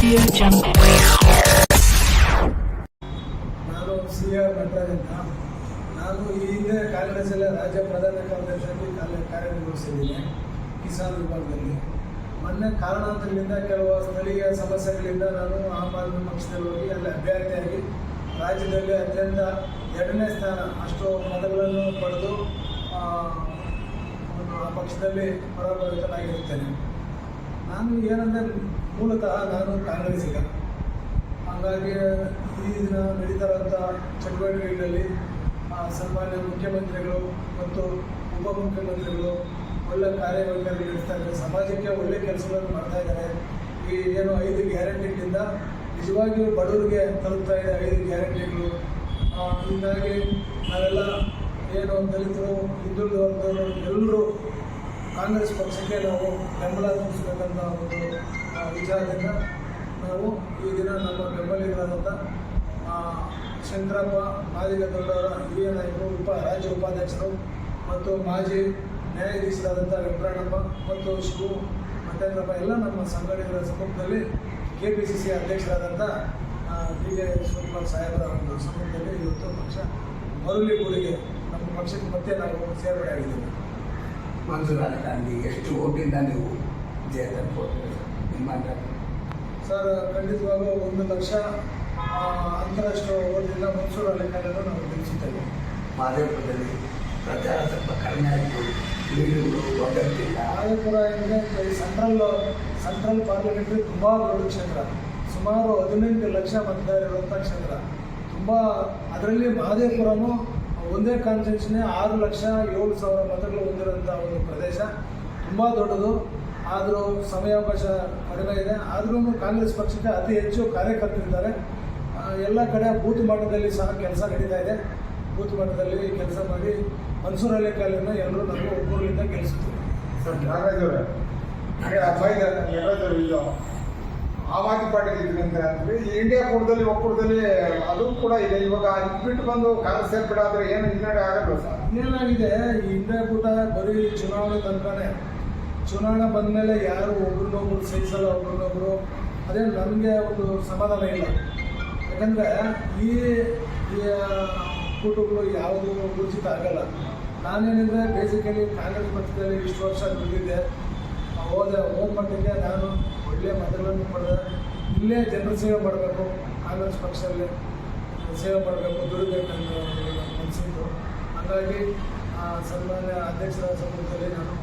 ನಾನು CR ನಟರಾಜ್ ಅಂತ. ನಾನು ಈ ಹಿಂದೆ ಕಾಂಗ್ರೆಸ್ಸಲ್ಲೇ ರಾಜ್ಯ ಪ್ರಧಾನ ಕಾರ್ಯದರ್ಶಿಯಾಗಿ ಕಾರ್ಯನಿರ್ವಹಿಸಿದ್ದೀನಿ ಕಿಸಾನ್ ವಿಭಾಗದಲ್ಲಿ. ಮೊನ್ನೆ ಕಾರಣಾಂತರಗಳಿಂದ ಕೆಲವು ಸ್ಥಳೀಯ ಸಮಸ್ಯೆಗಳಿಂದ ನಾನು ಆಮ್ ಆದ್ಮಿ ಪಕ್ಷದಲ್ಲಿ ಹೋಗಿ ಅಲ್ಲಿ ಅಭ್ಯರ್ಥಿಯಾಗಿ ರಾಜ್ಯದಲ್ಲಿ ಅತ್ಯಂತ 2ನೇ ಸ್ಥಾನ ಅಷ್ಟು ಮತಗಳನ್ನು ಪಡೆದು ಆ ಪಕ್ಷದಲ್ಲಿ ಪರಾಭವಿತನಾಗಿರುತ್ತೇನೆ. ನಾನು ಏನಂದರೆ ಮೂಲತಃ ನಾನು ಕಾಂಗ್ರೆಸ್ಸಿಗ. ಹಾಗಾಗಿ ಈ ದಿನ ನಡೀತಾರಂಥ ಚಟುವಟಿಕೆಗಳಲ್ಲಿ ಸನ್ಮಾನ್ಯ ಮುಖ್ಯಮಂತ್ರಿಗಳು ಮತ್ತು ಉಪಮುಖ್ಯಮಂತ್ರಿಗಳು ಒಳ್ಳೆ ಕಾರ್ಯವೈಖರಿ ನಡೆಸ್ತಾ ಇದ್ದಾರೆ, ಸಮಾಜಕ್ಕೆ ಒಳ್ಳೆಯ ಕೆಲಸಗಳನ್ನು ಮಾಡ್ತಾ ಇದ್ದಾರೆ. ಈ ಏನು 5 ಗ್ಯಾರಂಟಿಗಳಿಂದ ನಿಜವಾಗಿಯೂ ಬಡವರಿಗೆ ತಲುಪ್ತಾ ಇದೆ 5 ಗ್ಯಾರಂಟಿಗಳು. ಹೀಗಾಗಿ ನಾವೆಲ್ಲ ಏನು ದಲಿತರು, ಹಿಂದುಳಿದ ವರ್ಗದವರು ಎಲ್ಲರೂ ಕಾಂಗ್ರೆಸ್ ಪಕ್ಷಕ್ಕೆ ನಾವು ಬೆಂಬಲ ಸೂಚಿಸಬೇಕಂತ ಒಂದು ವಿಚಾರದಿಂದ ನಾವು ಈ ದಿನ ನಮ್ಮ ಬೆಂಬಲಿಗರಾದಂಥ ಶಂಕರಪ್ಪ ಮಾದಿಗದೊಡ್ಡವರ ಹಿರಿಯ ನಾಯಕರು, ರಾಜ್ಯ ಉಪಾಧ್ಯಕ್ಷರು ಮತ್ತು ಮಾಜಿ ನ್ಯಾಯಾಧೀಶರಾದಂಥ ವೆಂಕಟರಮಣಪ್ಪ ಮತ್ತು ಶಿವು ಮತ್ತೇಂದ್ರಪ್ಪ ಎಲ್ಲ ನಮ್ಮ ಸಂಘಟನೆಗಳ ಸಮ್ಮುಖದಲ್ಲಿ KPCC ಅಧ್ಯಕ್ಷರಾದಂಥ DK ಶಿವಕುಮಾರ್ ಸಾಹೇಬರ ಒಂದು ಸಮ್ಮುಖದಲ್ಲಿ ಇವತ್ತು ಪಕ್ಷ ಮರುಳಿ ಕೂಡಿಗೆ ನಮ್ಮ ಪಕ್ಷಕ್ಕೆ ಮತ್ತೆ ನಾವು ಸೇರ್ಪಡೆ ಆಗಿದ್ದೇವೆ. ಮಂಜುನಾಥ ಗಾಂಧಿ ಎಷ್ಟು ಓಟಿಂದ ನೀವು ಜಯ ತಂದುಕೊಡ್ತೀರಿ ನಿಮ್ಮ ಸರ್? ಖಂಡಿತವಾಗೂ 1 ಲಕ್ಷ ಅಂತಾರಾಷ್ಟ್ರೀಯ ಓಟಿಂದ ಮನ್ಸೂರ್ ಅಲಿ ಖಾನನ್ನು ನಾವು ಗೆಲ್ಲಿಸುತ್ತೇವೆ. ಮಾದೇಪುರದಲ್ಲಿ ಪ್ರಚಾರ ಸ್ವಲ್ಪ ಕಡಿಮೆ ಆಯಿತು, ಲೀಡರ್ಗಳು ಒಗ್ಗಟ್ಟಿಲ್ಲ. ಮಾದೇಪುರ ಅಂದರೆ ಈ ಸೆಂಟ್ರಲ್ ಪಾರ್ಲಿಮೆಂಟ್ರಿ ತುಂಬ ದೊಡ್ಡ ಕ್ಷೇತ್ರ, ಸುಮಾರು 18 ಲಕ್ಷ ಮತದಾರರುವಂಥ ಕ್ಷೇತ್ರ. ತುಂಬ ಅದರಲ್ಲಿ ಮಹದೇವಪುರನೂ ಒಂದೇ ಕಾನ್ಸ್ಟಿಟ್ಯೂನ್ಸಿನೇ 6,07,000 ಮತಗಳು ಹೊಂದಿರುವಂಥ ಒಂದು ಪ್ರದೇಶ, ತುಂಬ ದೊಡ್ಡದು. ಆದರೂ ಸಮಯಾವಕಾಶ ಕಡಿಮೆ ಇದೆ. ಆದ್ರೂ ಕಾಂಗ್ರೆಸ್ ಪಕ್ಷಕ್ಕೆ ಅತಿ ಹೆಚ್ಚು ಕಾರ್ಯಕರ್ತರಿದ್ದಾರೆ. ಎಲ್ಲ ಕಡೆ ಬೂತ್ ಮಟ್ಟದಲ್ಲಿ ಸಹ ಕೆಲಸ ನಡೀತಾ ಇದೆ. ಬೂತ್ ಮಟ್ಟದಲ್ಲಿ ಕೆಲಸ ಮಾಡಿ ಮನ್ಸೂರ್ ಅಲಿ ಖಾನನ್ನು ಎಲ್ಲರೂ ನಾವು ಒಬ್ಬರಿಂದ ಗೆಲ್ಲಿಸ್ತೀವಿ. ಸರ್ ನಾಗರಾಜ್ ಅವರೇ, ಆಮ್ ಆದ್ಮಿ ಪಾರ್ಟಿಗೆ ಇದ್ರಿಂದ ಅಂದರೆ ಈ ಇಂಡಿಯಾ ಒಕ್ಕೂಟದಲ್ಲಿ ಅದು ಕೂಡ ಇದೆ. ಇವಾಗ ಇಟ್ಬಿಟ್ಟು ಬಂದು ಕಾಂಗ್ರೆಸ್ ಸೇರ್ಪಡೆ ಆದರೆ ಏನು ಹಿನ್ನಡೆ ಆಗಲ್ಲ ಸರ್? ಏನಾಗಿದೆ, ಈ ಇಂಡಿಯಾ ಕೂಟ ಬರೀ ಚುನಾವಣೆ ತನಕನೇ. ಚುನಾವಣೆ ಬಂದ ಮೇಲೆ ಯಾರು ಒಬ್ರನ್ನೊಬ್ರು ಸಹಿಸಲ್ಲ, ಒಬ್ರನ್ನೊಬ್ರು. ಅದೇ ನಮಗೆ ಒಂದು ಸಮಾಧಾನ ಇಲ್ಲ. ಯಾಕಂದರೆ ಈ ಕೂಟಗಳು ಯಾವುದೂ ಉಚಿತ ಆಗಲ್ಲ. ನಾನೇನಿದ್ರೆ ಬೇಸಿಕಲಿ ಕಾಂಗ್ರೆಸ್ ಪಕ್ಷದಲ್ಲಿ ಇಷ್ಟು ವರ್ಷ ದುಡಿದಿದ್ದೆ. ಹೋದ ಮಟ್ಟಿಗೆ ನಾನು ಒಳ್ಳೆಯ ಮತಗಳನ್ನು ಪಡೆದ ಇಲ್ಲೇ ಜನರ ಸೇವೆ ಮಾಡಬೇಕು, ಕಾಂಗ್ರೆಸ್ ಪಕ್ಷದಲ್ಲಿ ಸೇವೆ ಮಾಡಬೇಕು, ದುಡಿಬೇಕಂತ ಮನಸ್ಸಿತ್ತು. ಹಾಗಾಗಿ ಸನ್ಮಾನ್ಯ ಅಧ್ಯಕ್ಷರ ಸಮ್ಮುಖದಲ್ಲಿ ನಾನು